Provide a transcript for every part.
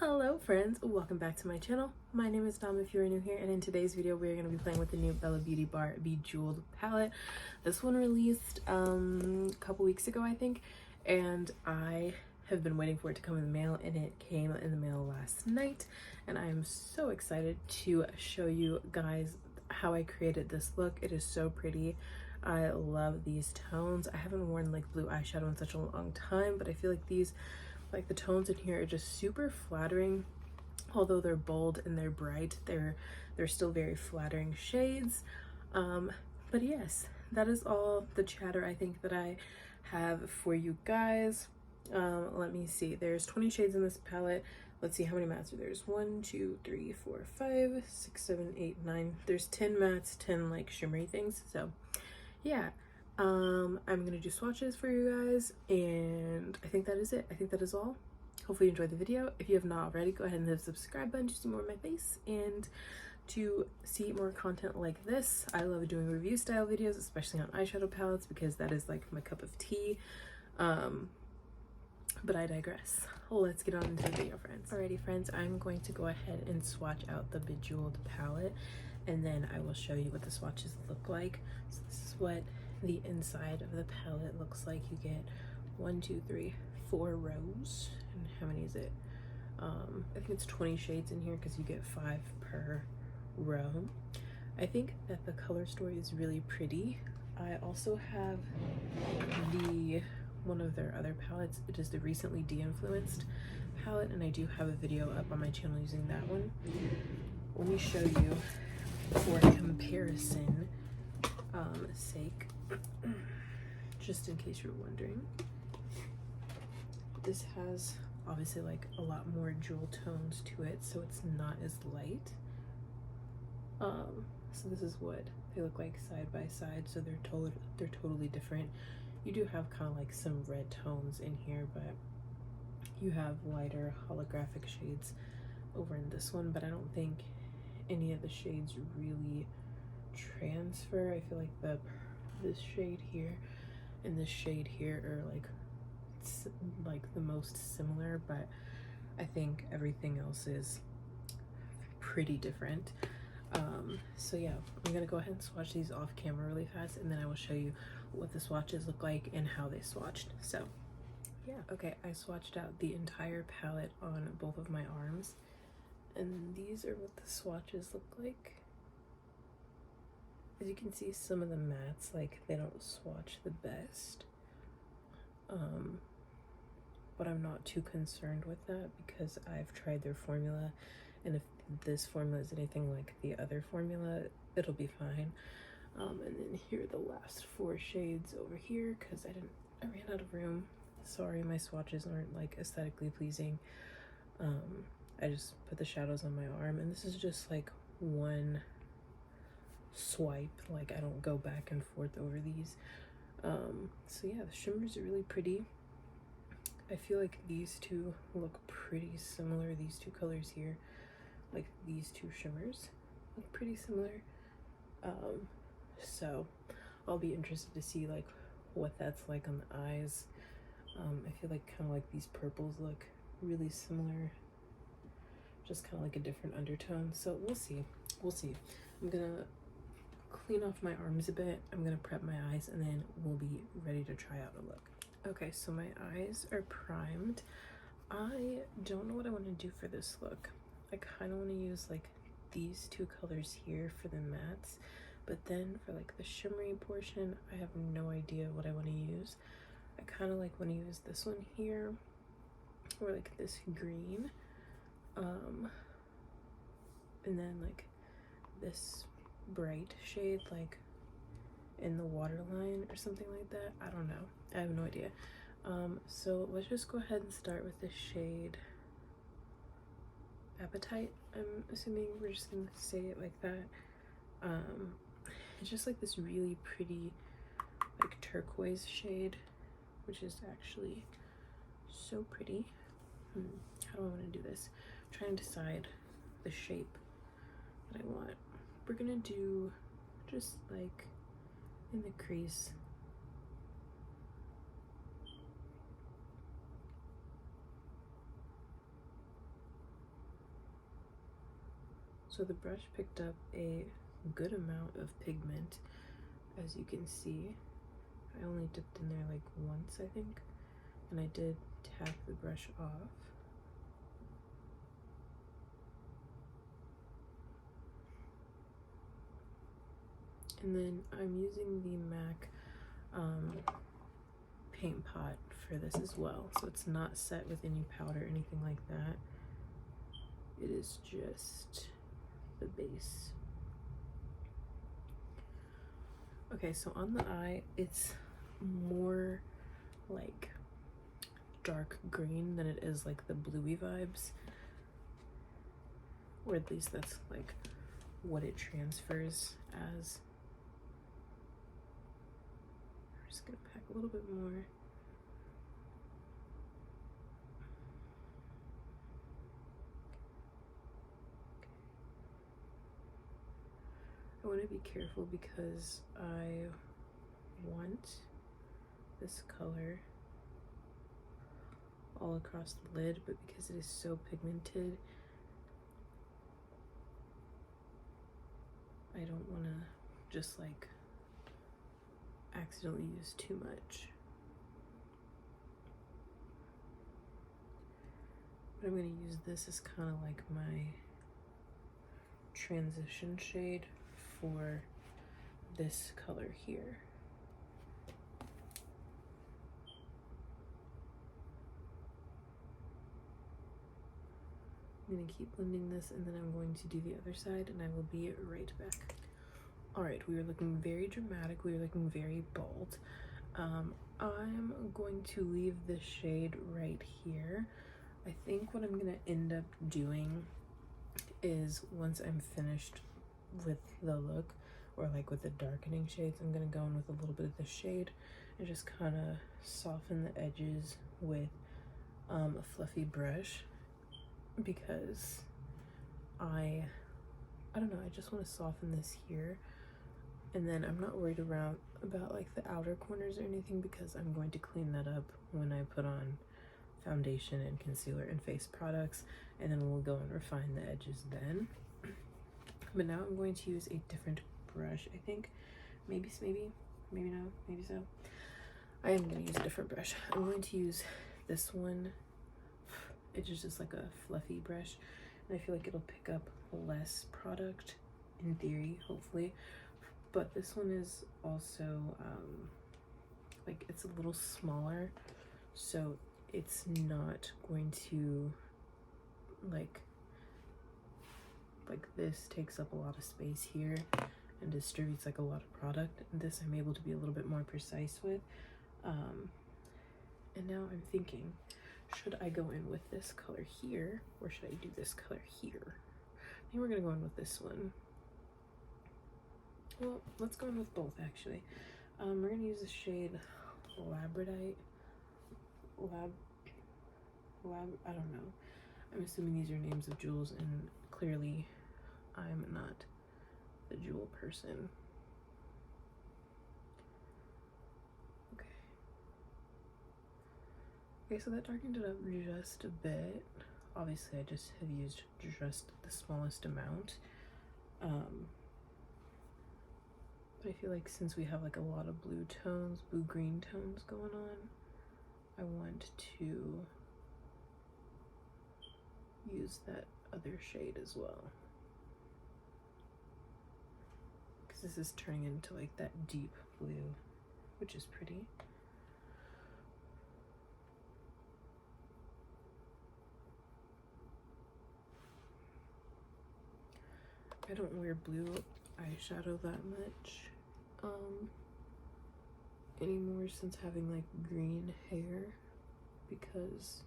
Hello friends, welcome back to my channel. My name is Dom if you're new here, and in today's video we're going to be playing with the new Bella Beauty Bar Bejeweled palette. This one released a couple weeks ago, I think, and I have been waiting for it to come in the mail, and it came in the mail last night, and I am so excited to show you guys how I created this look. It is so pretty. I love these tones. I haven't worn like blue eyeshadow in such a long time, but I feel like these, like the tones in here, are just super flattering. Although they're bold and they're bright, they're still very flattering shades. But yes, that is all the chatter I think that I have for you guys. Let me see, there's 20 shades in this palette. Let's see how many mattes are there. There's 1, 2, 3, 4, 5, 6, 7, 8, 9. There's 10 mattes, 10 like shimmery things. So yeah, I'm gonna do swatches for you guys, and I think that is it. I think that is all. Hopefully you enjoyed the video. If you have not already, go ahead and hit the subscribe button to see more of my face and to see more content like this. I love doing review style videos, especially on eyeshadow palettes, because that is like my cup of tea. But I digress. Let's get on into the video, friends. Alrighty friends, I'm going to go ahead and swatch out the Bejeweled palette, and then I will show you what the swatches look like. So this is what the inside of the palette looks like. You get 1, 2, 3, 4 rows. And how many is it? I think it's 20 shades in here because you get 5 per row. I think that the color story is really pretty. I also have one of their other palettes. It is the Recently De-Influenced palette, and I do have a video up on my channel using that one. Let me show you for comparison sake, just in case you're wondering. This has obviously like a lot more jewel tones to it, so it's not as light. So this is what they look like side by side, so they're totally different. You do have kind of like some red tones in here, but you have lighter holographic shades over in this one, but I don't think any of the shades really transfer. I feel like this shade here and this shade here are like the most similar, but I think everything else is pretty different. So yeah, I'm gonna go ahead and swatch these off camera really fast, and then I will show you what the swatches look like and how they swatched. So yeah, okay, I swatched out the entire palette on both of my arms, and these are what the swatches look like. As you can see, some of the mattes, like, they don't swatch the best, but I'm not too concerned with that because I've tried their formula, and if this formula is anything like the other formula, it'll be fine. And then here are the last 4 shades over here because I ran out of room. Sorry, my swatches aren't like aesthetically pleasing. I just put the shadows on my arm, and this is just like one swipe, like I don't go back and forth over these. So yeah, the shimmers are really pretty. I feel like these two look pretty similar. These two colors here, like these two shimmers, look pretty similar. So I'll be interested to see like what that's like on the eyes. I feel like kind of like these purples look really similar, just kind of like a different undertone. So we'll see. I'm gonna clean off my arms a bit. I'm gonna prep my eyes, and then we'll be ready to try out a look. Okay, so my eyes are primed. I don't know what I want to do for this look. I kind of want to use like these two colors here for the mattes, but then for like the shimmery portion, I have no idea what I want to use. I kind of like want to use this one here, or like this green, and then like this bright shade like in the waterline or something like that. I don't know, I have no idea. So let's just go ahead and start with the shade Appetite. I'm assuming we're just gonna say it like that. It's just like this really pretty like turquoise shade, which is actually so pretty. How do I want to do this? I'm trying to decide the shape that I want. We're gonna do just like in the crease. So the brush picked up a good amount of pigment, as you can see. I only dipped in there like once, I think, and I did tap the brush off. And then I'm using the MAC paint pot for this as well, so it's not set with any powder or anything like that. It is just the base. Okay, so on the eye, it's more like dark green than it is like the bluey vibes, or at least that's like what it transfers as. I'm just gonna pack a little bit more. I want to be careful because I want this color all across the lid, but because it is so pigmented, I don't want to just like accidentally use too much. But I'm going to use this as kind of like my transition shade for this color here. I'm going to keep blending this, and then I'm going to do the other side, and I will be right back. All right, we are looking very dramatic. We are looking very bold. I'm going to leave this shade right here. I think what I'm going to end up doing is, once I'm finished with the look, or like with the darkening shades, I'm going to go in with a little bit of this shade and just kind of soften the edges with a fluffy brush, because I don't know, I just want to soften this here, and then I'm not worried about like the outer corners or anything, because I'm going to clean that up when I put on foundation and concealer and face products, and then we'll go and refine the edges then. But now I'm going to use a different brush. I think maybe no, maybe so. I am going to use a different brush. I'm going to use this one. It's just like a fluffy brush, and I feel like it'll pick up less product in theory, hopefully. But this one is also like, it's a little smaller, so it's not going to like this takes up a lot of space here and distributes like a lot of product. And this I'm able to be a little bit more precise with. And now I'm thinking, should I go in with this color here, or should I do this color here? I think we're gonna go in with this one. Well, let's go in with both actually. We're gonna use the shade Labradite. I don't know. I'm assuming these are names of jewels, and clearly I'm not the jewel person. Okay, so that darkened it up just a bit. Obviously, I just have used just the smallest amount. But I feel like since we have like a lot of blue tones, blue-green tones going on, I want to use that other shade as well, because this is turning into like that deep blue, which is pretty. I don't wear blue eyeshadow that much anymore, since having like green hair, because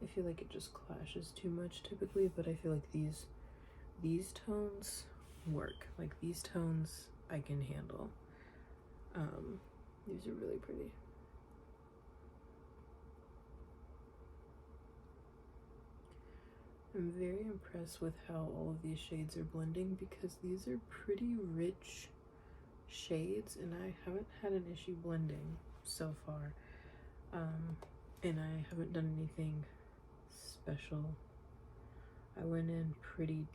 I feel like it just clashes too much typically. But I feel like these tones work. Like, these tones I can handle. These are really pretty. I'm very impressed with how all of these shades are blending, because these are pretty rich shades, and I haven't had an issue blending so far. And I haven't done anything special. I went in pretty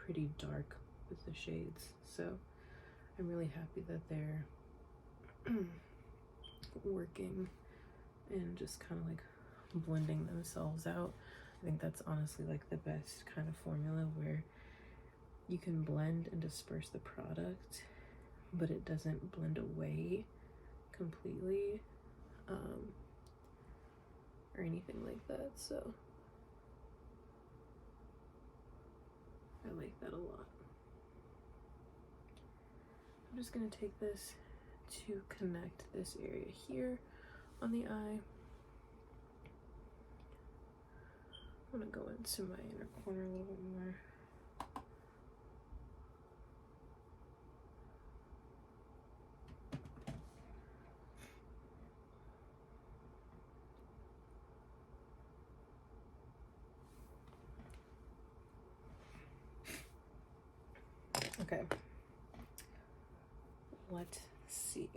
pretty dark with the shades, so I'm really happy that they're working and just kind of like blending themselves out. I think that's honestly like the best kind of formula, where you can blend and disperse the product, but it doesn't blend away completely, or anything like that. So I like that a lot. I'm just gonna take this to connect this area here on the eye. I'm gonna go into my inner corner a little bit more. Okay, let's see.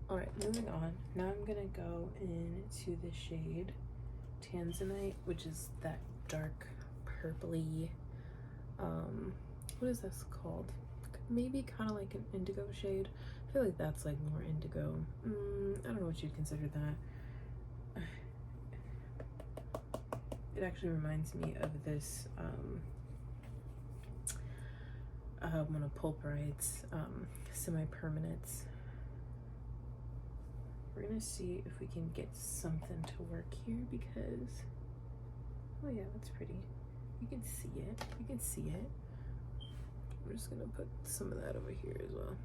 All right, moving on. Now I'm gonna go into the shade Tanzanite, which is that dark purpley, what is this called? Maybe kind of like an indigo shade. I feel like that's like more indigo. I don't know what you'd consider that. It actually reminds me of this one of Pulperide's semi-permanents. We're gonna see if we can get something to work here, because oh yeah, that's pretty. You can see it. You can see it. I'm just gonna put some of that over here as well.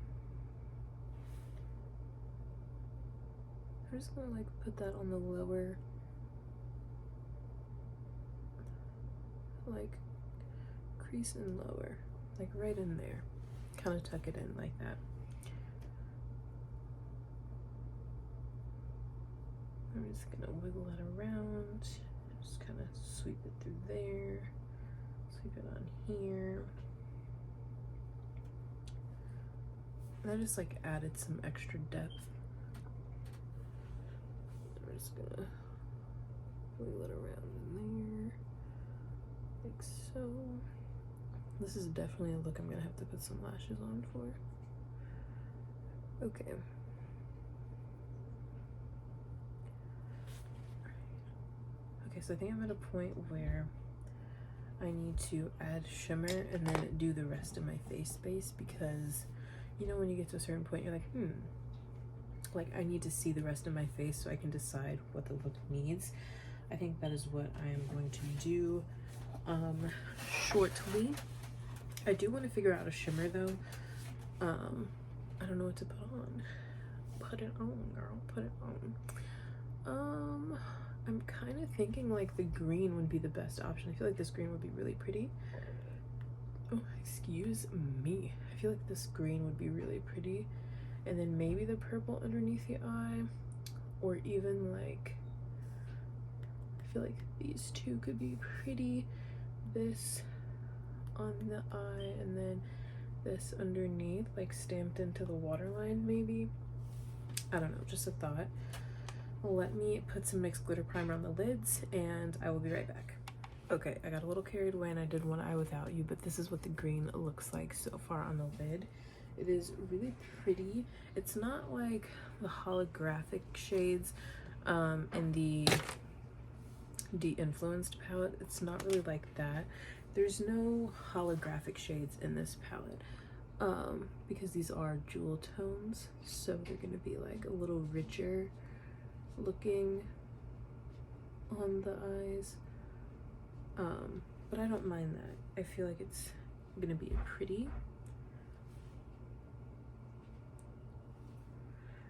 I'm just gonna like put that on the lower, like crease and lower, like right in there. Kind of tuck it in like that. I'm just gonna wiggle it around, just kind of sweep it through there, sweep it on here. And I just like added some extra depth. I'm just gonna wiggle it around in there, like so. This is definitely a look I'm gonna have to put some lashes on for. Okay. Okay, so I think I'm at a point where I need to add shimmer and then do the rest of my face base, because you know when you get to a certain point you're like I need to see the rest of my face so I can decide what the look needs. I think that is what I am going to do shortly. I do want to figure out a shimmer though. I don't know what to put on. Put it on, girl, put it on. I'm kind of thinking like the green would be the best option. I feel like this green would be really pretty. Oh, excuse me. I feel like this green would be really pretty. And then maybe the purple underneath the eye, or even like, I feel like these two could be pretty. This on the eye and then this underneath, like stamped into the waterline maybe. I don't know, just a thought. Let me put some mixed glitter primer on the lids and I will be right back. Okay, I got a little carried away and I did One Eye Without You, but this is what the green looks like so far on the lid. It is really pretty. It's not like the holographic shades in the De-Influenced palette. It's not really like that. There's no holographic shades in this palette because these are jewel tones, so they're gonna be like a little richer looking on the eyes, but I don't mind that. I feel like it's gonna be pretty.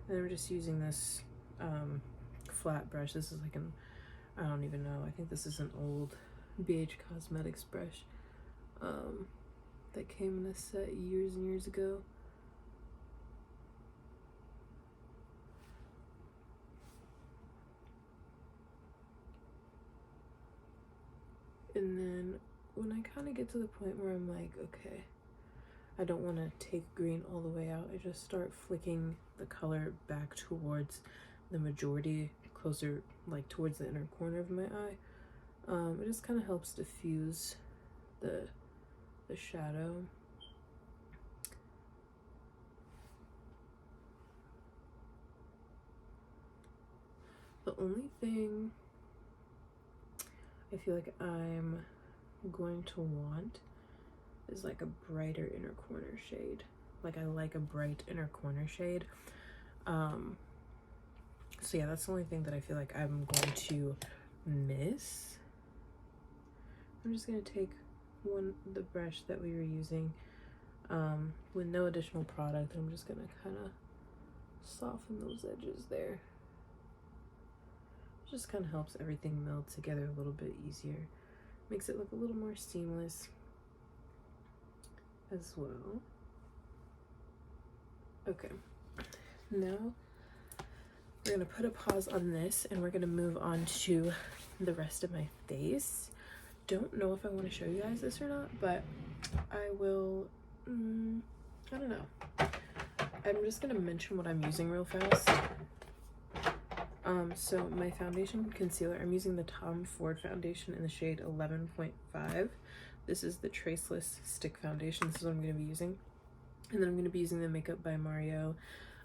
And I'm just using this flat brush. This is like an, I don't even know, I think this is an old BH Cosmetics brush that came in a set years and years ago. And then when I kind of get to the point where I'm like, okay, I don't want to take green all the way out, I just start flicking the color back towards the majority, closer like towards the inner corner of my eye. It just kind of helps diffuse the the shadow. The only thing I feel like I'm going to want is like a brighter inner corner shade. Like I like a bright inner corner shade. So yeah, that's the only thing that I feel like I'm going to miss. I'm just gonna take the brush that we were using with no additional product. I'm just gonna kind of soften those edges there. Just kind of helps everything meld together a little bit easier. Makes it look a little more seamless as well. Okay, now we're gonna put a pause on this and we're gonna move on to the rest of my face. Don't know if I want to show you guys this or not, but I will. I don't know. I'm just gonna mention what I'm using real fast. So my foundation concealer, I'm using the Tom Ford foundation in the shade 11.5. This is the Traceless Stick Foundation. This is what I'm going to be using. And then I'm going to be using the Makeup by Mario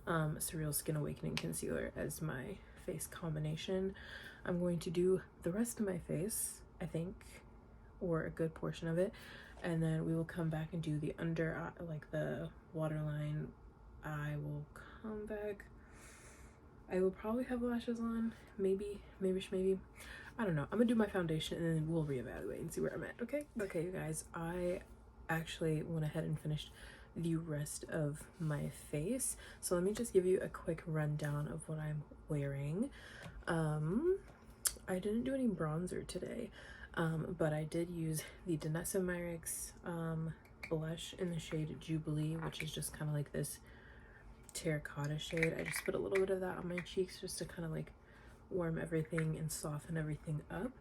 Surreal Skin Awakening Concealer as my face combination. I'm going to do the rest of my face, I think, or a good portion of it. And then we will come back and do the under eye, like the waterline. I will come back. I will probably have lashes on, maybe. I don't know. I'm gonna do my foundation and then we'll reevaluate and see where I'm at, okay? Okay, you guys, I actually went ahead and finished the rest of my face. So let me just give you a quick rundown of what I'm wearing. I didn't do any bronzer today, but I did use the Danessa Myricks blush in the shade Jubilee, which is just kind of like this terracotta shade. I just put a little bit of that on my cheeks just to kind of like warm everything and soften everything up.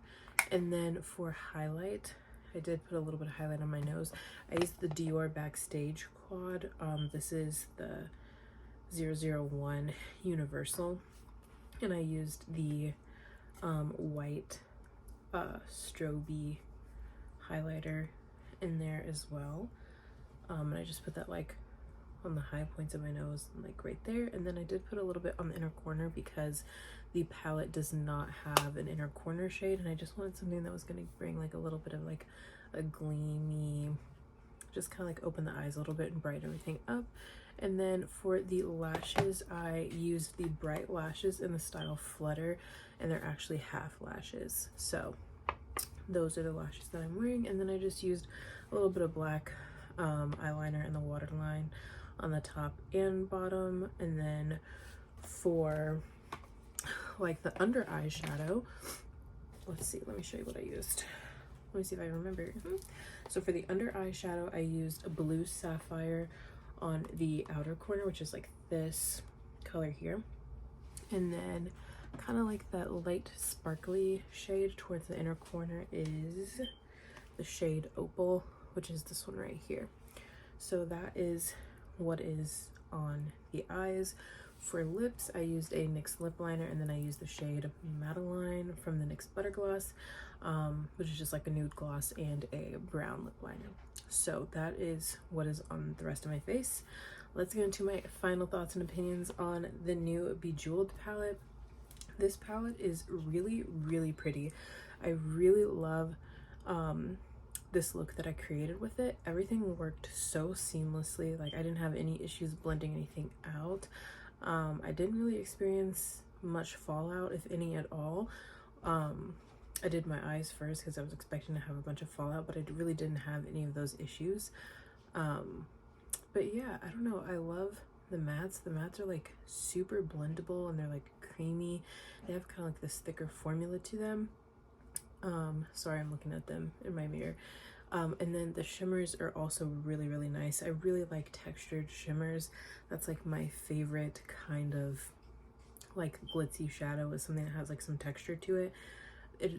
And then for highlight, I did put a little bit of highlight on my nose. I used the Dior Backstage Quad. This is the 001 Universal, and I used the white strobe highlighter in there as well. And I just put that like on the high points of my nose, like right there. And then I did put a little bit on the inner corner because the palette does not have an inner corner shade, and I just wanted something that was going to bring like a little bit of like a gleamy, just kind of like open the eyes a little bit and brighten everything up. And then for the lashes, I used the Bright Lashes in the style Flutter, and they're actually half lashes. So those are the lashes that I'm wearing. And then I just used a little bit of black eyeliner in the waterline on the top and bottom. And then for like the under eye shadow, let's see, let me show you what I used. Let me see if I remember. So for the under eye shadow, I used a Blue Sapphire on the outer corner, which is like this color here. And then kind of like that light sparkly shade towards the inner corner is the shade Opal, which is this one right here. So that is what is on the eyes. For lips, I used a NYX lip liner, and then I used the shade Madeline from the NYX Butter Gloss, which is just like a nude gloss and a brown lip liner. So that is what is on the rest of my face. Let's get into my final thoughts and opinions on the new Bejeweled palette. This palette is really, really pretty. I really love this look that I created with it. Everything worked so seamlessly. Like I didn't have any issues blending anything out. I didn't really experience much fallout, if any at all. I did my eyes first because I was expecting to have a bunch of fallout, but I really didn't have any of those issues. But yeah, I don't know. I love the mattes. The mattes are like super blendable and they're like creamy. They have kind of like this thicker formula to them. Sorry, I'm looking at them in my mirror. And then the shimmers are also really, really nice. I really like textured shimmers. That's like my favorite kind of like glitzy shadow, is something that has like some texture to it.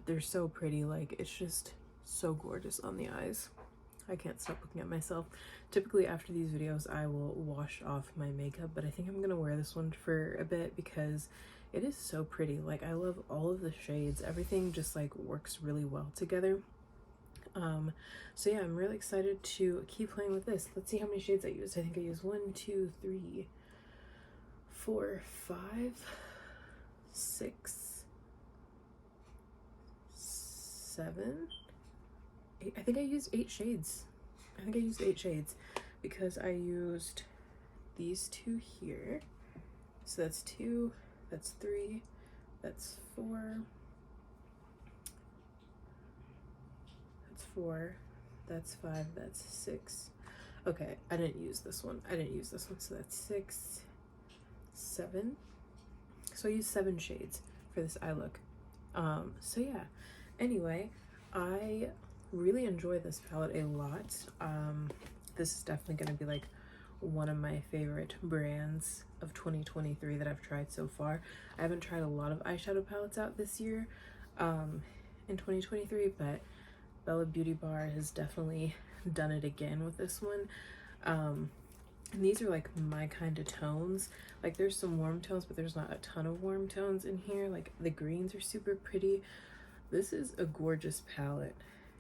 They're so pretty. Like it's just so gorgeous on the eyes. I can't stop looking at myself. Typically after these videos I will wash off my makeup, but I think I'm gonna wear this one for a bit because it is so pretty. Like I love all of the shades. Everything just like works really well together. So yeah, I'm really excited to keep playing with this. Let's see how many shades I used. I think I used 1, 2, 3, 4, 5, 6, 7, 8. I think I used 8 shades. I think I used 8 shades because I used these 2 here. So that's 2, that's 3, that's 4, that's 4, that's 5, that's 6. Okay, I didn't use this one. So that's 6, 7. So I used 7 shades for this eye look. So yeah, anyway, I really enjoy this palette a lot. This is definitely going to be like one of my favorite brands of 2023 that I've tried so far. I haven't tried a lot of eyeshadow palettes out this year in 2023, but Bella Beauty Bar has definitely done it again with this one. And these are like my kind of tones. Like there's some warm tones, but there's not a ton of warm tones in here. Like the greens are super pretty. This is a gorgeous palette.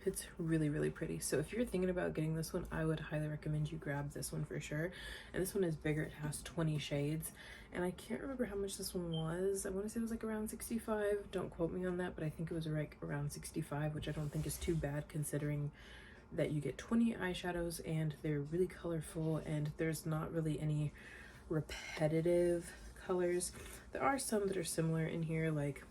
It's really, really pretty. So if you're thinking about getting this one, I would highly recommend you grab this one for sure. And this one is bigger. It has 20 shades. And I can't remember how much this one was. I want to say it was like around 65. Don't quote me on that, but I think it was like around 65, which I don't think is too bad considering that you get 20 eyeshadows and they're really colorful and there's not really any repetitive colors. There are some that are similar in here, like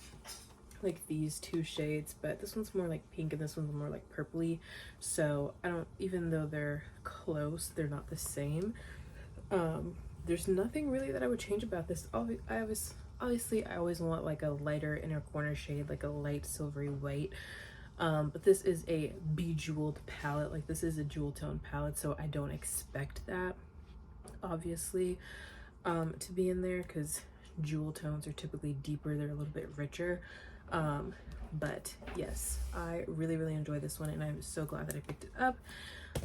these 2 shades, but this one's more like pink and this one's more like purpley. So I don't, even though they're close, they're not the same. There's nothing really that I would change about this. Obviously I always want like a lighter inner corner shade, like a light silvery white. But this is a bejeweled palette. Like this is a jewel tone palette, so I don't expect that obviously to be in there because jewel tones are typically deeper, they're a little bit richer. But yes, I really, really enjoy this one and I'm so glad that I picked it up.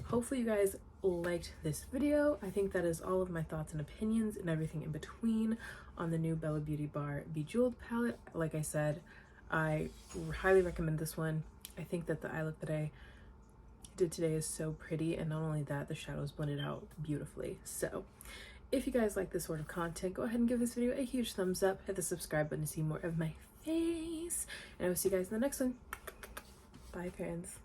Hopefully you guys liked this video. I think that is all of my thoughts and opinions and everything in between on the new Bella Beauty Bar Bejeweled palette. Like I said, I highly recommend this one. I think that the eye look that I did today is so pretty, and not only that, the shadows blended out beautifully. So if you guys like this sort of content, go ahead and give this video a huge thumbs up, hit the subscribe button to see more of my face, and I will see you guys in the next one. Bye, friends.